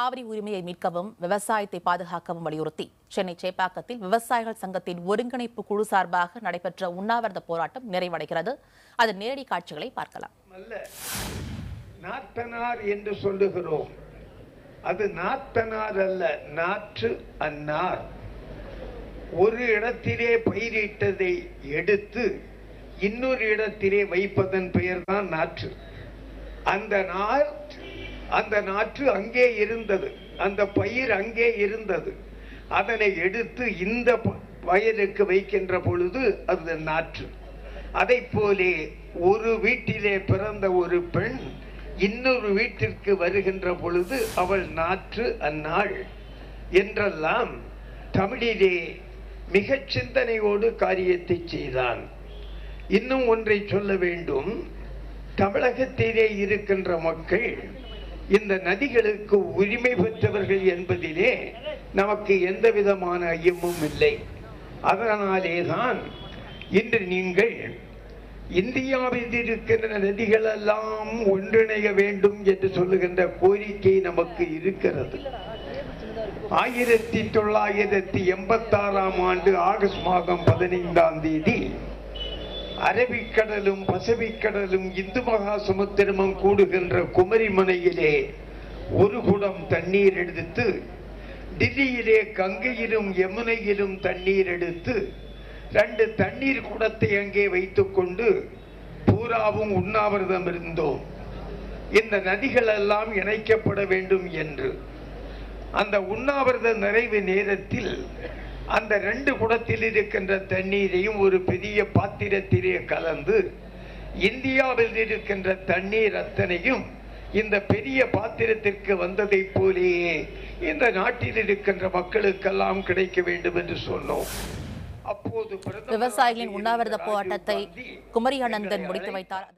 காவிரி உரிமையை மீட்கவும் விவசாயத்தை பாதுகாக்கவும் வலியுறுத்தி சென்னை சேப்பாக்கத்தில் விவசாயிகள் சங்கத்தின் ஒருங்கிணைப்பு குழு சார்பாக நடைபெற்ற உண்ணாவிரத போராட்டம் நிறைவடைகிறது. அதன் நேரடி காட்சிகளை பார்க்கலாம். நாத்தனார் என்று சொல்லுகிறோம். அது நாத்தனார் அல்ல, நாற்று அன்னார். ஒரு இடத்திலே பயிரிட்டதை எடுத்து இன்னொரு இடத்திலே வைப்பதன் பெயர்தான் நாற்று. அந்த நாற்று அங்கே இருந்தது, அந்த பயிர் அங்கே இருந்தது. அதனை எடுத்து இந்த பயிருக்கு வைக்கின்ற பொழுது அது நாற்று. அதை போலே ஒரு வீட்டிலே பிறந்த ஒரு பெண் இன்னொரு வீட்டிற்கு வருகின்ற பொழுது அவள் நாற்று அன்னாள் என்றெல்லாம் தமிழிலே மிக சிந்தனையோடு காரியத்தை செய்தான். இன்னும் ஒன்றை சொல்ல வேண்டும். தமிழகத்திலே இருக்கின்ற மக்கள் இந்த நதிகளுக்கு உரிமை பெற்றவர்கள் என்பதிலே நமக்கு எந்த விதமான ஐயமும் இல்லை. அதனாலேதான் இன்று நீங்கள் இந்தியாவில் இருக்கின்ற நதிகள் எல்லாம் ஒன்றிணைய வேண்டும் என்று சொல்லுகின்ற கோரிக்கை நமக்கு இருக்கிறது. 1986 ஆண்டு ஆகஸ்ட் மாதம் 15 அரபிக்கடலும் பசிபிக்கடலும் இந்து மகா சமுத்திரமும் கூடுகின்ற குமரிமனையிலே ஒரு குடம் தண்ணீர் எடுத்து தில்லியிலே கங்கையிலும் யமுனையிலும் தண்ணீர் எடுத்து 2 தண்ணீர் குடத்தை அங்கே வைத்துக் கொண்டு பூராவும் உண்ணாவிரதம் இருந்தோம். இந்த நதிகள் எல்லாம் இணைக்கப்பட வேண்டும் என்று. அந்த உண்ணாவிரத நிறைவு நேரத்தில் அந்த 2 குடத்தில் இருக்கின்ற தண்ணீரையும் ஒரு பெரிய பாத்திரத்திலே கலந்து இந்தியாவில் இருக்கின்ற தண்ணீர் அத்தனையும் இந்த பெரிய பாத்திரத்திற்கு வந்ததை போலேயே இந்த நாட்டில் இருக்கின்ற மக்களுக்கெல்லாம் கிடைக்க வேண்டும் என்று சொன்னோம். அப்போது விவசாயிகளின் உண்ணாவிரத போராட்டத்தை குமரி அனந்தன் முடித்து வைத்தார்.